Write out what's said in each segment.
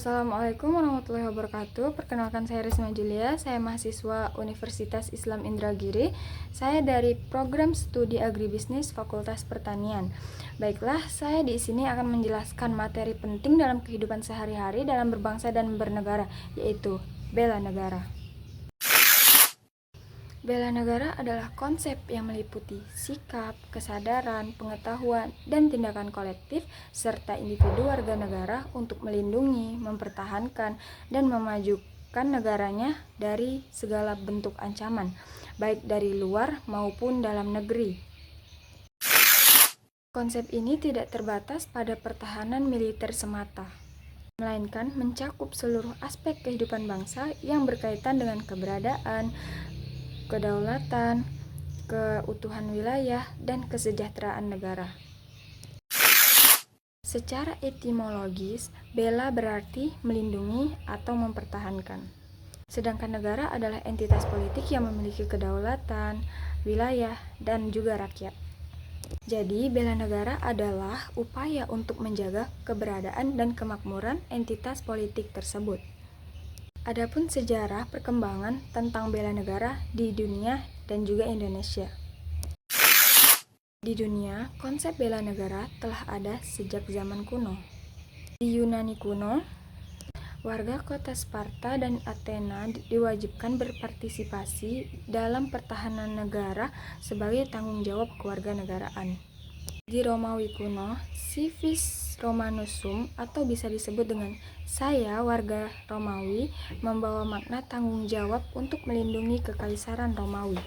Assalamualaikum warahmatullahi wabarakatuh. Perkenalkan, saya Risma Julia. Saya mahasiswa Universitas Islam Indragiri. Saya dari Program Studi Agribisnis Fakultas Pertanian. Baiklah, saya di sini akan menjelaskan materi penting dalam kehidupan sehari-hari dalam berbangsa dan bernegara, yaitu bela negara. Bela negara adalah konsep yang meliputi sikap, kesadaran, pengetahuan, dan tindakan kolektif serta individu warga negara untuk melindungi, mempertahankan, dan memajukan negaranya dari segala bentuk ancaman, baik dari luar maupun dalam negeri. Konsep ini tidak terbatas pada pertahanan militer semata, melainkan mencakup seluruh aspek kehidupan bangsa yang berkaitan dengan keberadaan, kedaulatan, keutuhan wilayah, dan kesejahteraan negara. Secara etimologis, bela berarti melindungi atau mempertahankan. Sedangkan negara adalah entitas politik yang memiliki kedaulatan, wilayah, dan juga rakyat. Jadi, bela negara adalah upaya untuk menjaga keberadaan dan kemakmuran entitas politik tersebut. Adapun sejarah perkembangan tentang bela negara di dunia dan juga Indonesia. Di dunia, konsep bela negara telah ada sejak zaman kuno. Di Yunani kuno, warga kota Sparta dan Athena diwajibkan berpartisipasi dalam pertahanan negara sebagai tanggung jawab kewarganegaraan. Di Romawi kuno, civis Romanusum atau bisa disebut dengan saya warga Romawi membawa makna tanggung jawab untuk melindungi kekaisaran Romawi.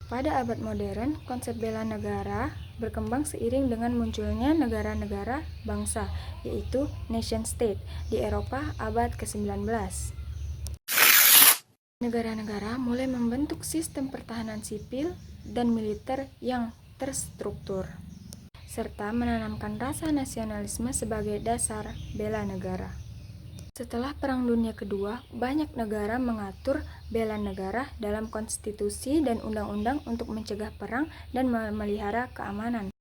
Pada abad modern, konsep bela negara berkembang seiring dengan munculnya negara-negara bangsa, yaitu nation state, di Eropa abad ke-19. Negara-negara mulai membentuk sistem pertahanan sipil dan militer yang terstruktur, serta menanamkan rasa nasionalisme sebagai dasar bela negara. Setelah Perang Dunia Kedua, banyak negara mengatur bela negara dalam konstitusi dan undang-undang untuk mencegah perang dan memelihara keamanan.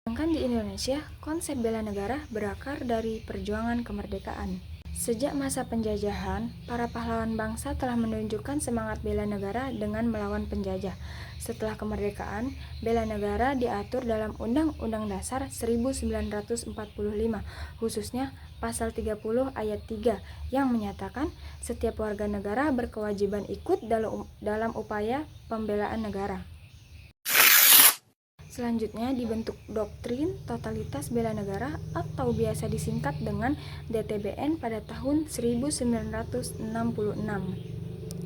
Sedangkan di Indonesia, konsep bela negara berakar dari perjuangan kemerdekaan. Sejak masa penjajahan, para pahlawan bangsa telah menunjukkan semangat bela negara dengan melawan penjajah. Setelah kemerdekaan, bela negara diatur dalam Undang-Undang Dasar 1945, khususnya Pasal 30 Ayat 3, yang menyatakan setiap warga negara berkewajiban ikut dalam upaya pembelaan negara. Selanjutnya dibentuk Doktrin Totalitas Bela Negara atau biasa disingkat dengan DTBN pada tahun 1966,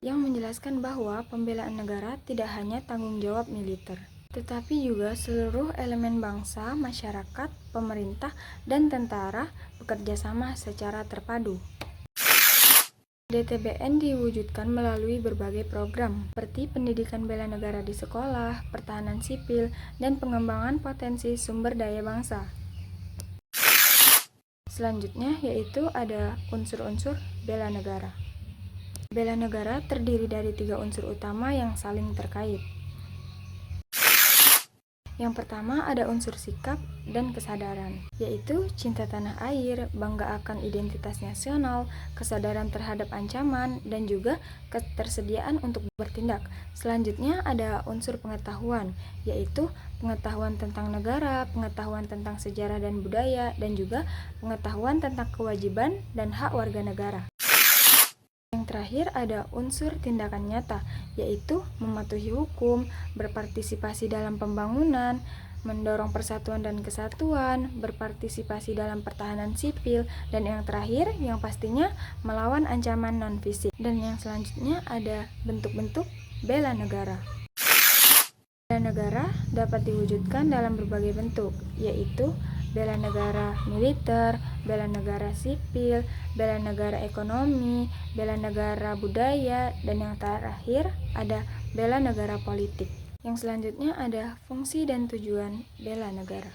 yang menjelaskan bahwa pembelaan negara tidak hanya tanggung jawab militer, tetapi juga seluruh elemen bangsa, masyarakat, pemerintah, dan tentara bekerja sama secara terpadu. DTBN diwujudkan melalui berbagai program, seperti pendidikan bela negara di sekolah, pertahanan sipil, dan pengembangan potensi sumber daya bangsa. Selanjutnya yaitu ada unsur-unsur bela negara. Bela negara terdiri dari 3 unsur utama yang saling terkait. Yang pertama ada unsur sikap dan kesadaran, yaitu cinta tanah air, bangga akan identitas nasional, kesadaran terhadap ancaman, dan juga ketersediaan untuk bertindak. Selanjutnya ada unsur pengetahuan, yaitu pengetahuan tentang negara, pengetahuan tentang sejarah dan budaya, dan juga pengetahuan tentang kewajiban dan hak warga negara. Yang terakhir ada unsur tindakan nyata, yaitu mematuhi hukum, berpartisipasi dalam pembangunan, mendorong persatuan dan kesatuan, berpartisipasi dalam pertahanan sipil, dan yang terakhir yang pastinya melawan ancaman non-fisik. Dan yang selanjutnya ada bentuk-bentuk bela negara. Bela negara dapat diwujudkan dalam berbagai bentuk, yaitu bela negara militer, bela negara sipil, bela negara ekonomi, bela negara budaya, dan yang terakhir ada bela negara politik. Yang selanjutnya ada fungsi dan tujuan bela negara.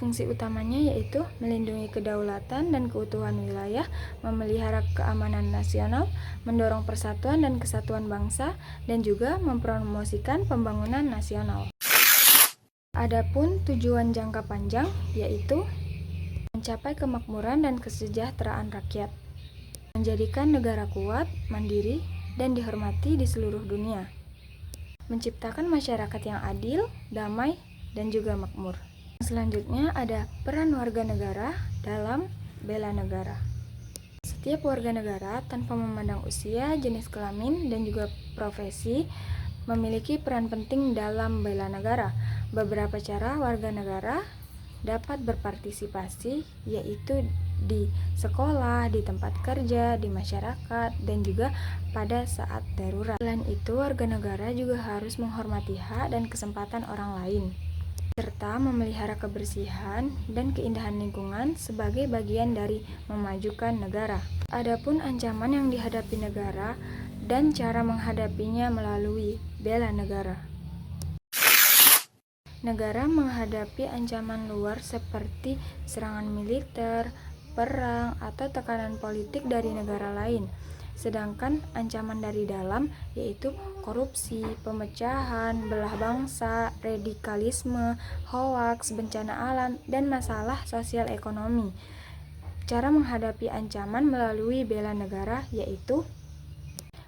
Fungsi utamanya yaitu melindungi kedaulatan dan keutuhan wilayah, memelihara keamanan nasional, mendorong persatuan dan kesatuan bangsa, dan juga mempromosikan pembangunan nasional. Adapun tujuan jangka panjang yaitu mencapai kemakmuran dan kesejahteraan rakyat. menjadikan negara kuat, mandiri, dan dihormati di seluruh dunia, menciptakan masyarakat yang adil, damai, dan juga makmur. Selanjutnya ada peran warga negara dalam bela negara. Setiap warga negara tanpa memandang usia, jenis kelamin, dan juga profesi memiliki peran penting dalam bela negara. Beberapa cara warga negara dapat berpartisipasi yaitu di sekolah, di tempat kerja, di masyarakat, dan juga pada saat darurat. Selain itu, warga negara juga harus menghormati hak dan kesempatan orang lain, serta memelihara kebersihan dan keindahan lingkungan sebagai bagian dari memajukan negara. Adapun ancaman yang dihadapi negara dan cara menghadapinya melalui bela negara. Negara menghadapi ancaman luar seperti serangan militer, perang, atau tekanan politik dari negara lain. Sedangkan ancaman dari dalam yaitu korupsi, pemecahan, belah bangsa, radikalisme, hoaks, bencana alam, dan masalah sosial ekonomi. Cara menghadapi ancaman melalui bela negara yaitu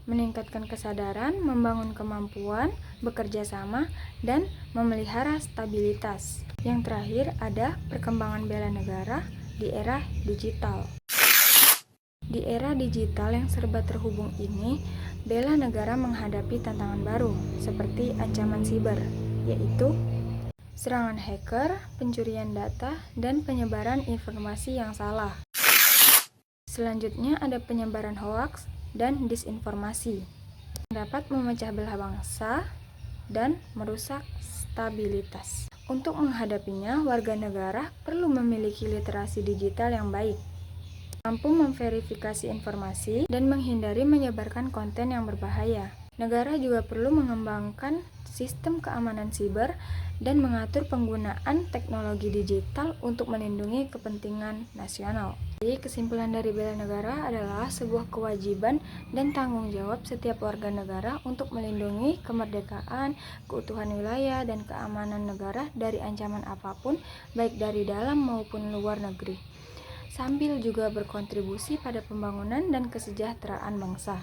meningkatkan kesadaran, membangun kemampuan, bekerja sama, dan memelihara stabilitas. Yang terakhir ada perkembangan bela negara di era digital. Di era digital yang serba terhubung ini, bela negara menghadapi tantangan baru seperti ancaman siber, yaitu serangan hacker, pencurian data, dan penyebaran informasi yang salah. Selanjutnya ada penyebaran hoaks dan disinformasi yang dapat memecah belah bangsa dan merusak stabilitas. Untuk menghadapinya, warga negara perlu memiliki literasi digital yang baik, mampu memverifikasi informasi, dan menghindari menyebarkan konten yang berbahaya. Negara juga perlu mengembangkan sistem keamanan siber dan mengatur penggunaan teknologi digital untuk melindungi kepentingan nasional. Jadi, kesimpulan dari bela negara adalah sebuah kewajiban dan tanggung jawab setiap warga negara untuk melindungi kemerdekaan, keutuhan wilayah, dan keamanan negara dari ancaman apapun, baik dari dalam maupun luar negeri, sambil juga berkontribusi pada pembangunan dan kesejahteraan bangsa.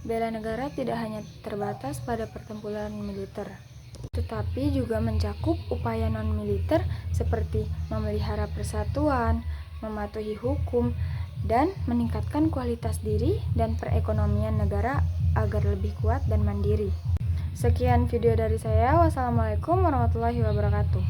Bela negara tidak hanya terbatas pada pertempuran militer, tetapi juga mencakup upaya non-militer seperti memelihara persatuan, mematuhi hukum, dan meningkatkan kualitas diri dan perekonomian negara agar lebih kuat dan mandiri. Sekian video dari saya. Wassalamualaikum warahmatullahi wabarakatuh.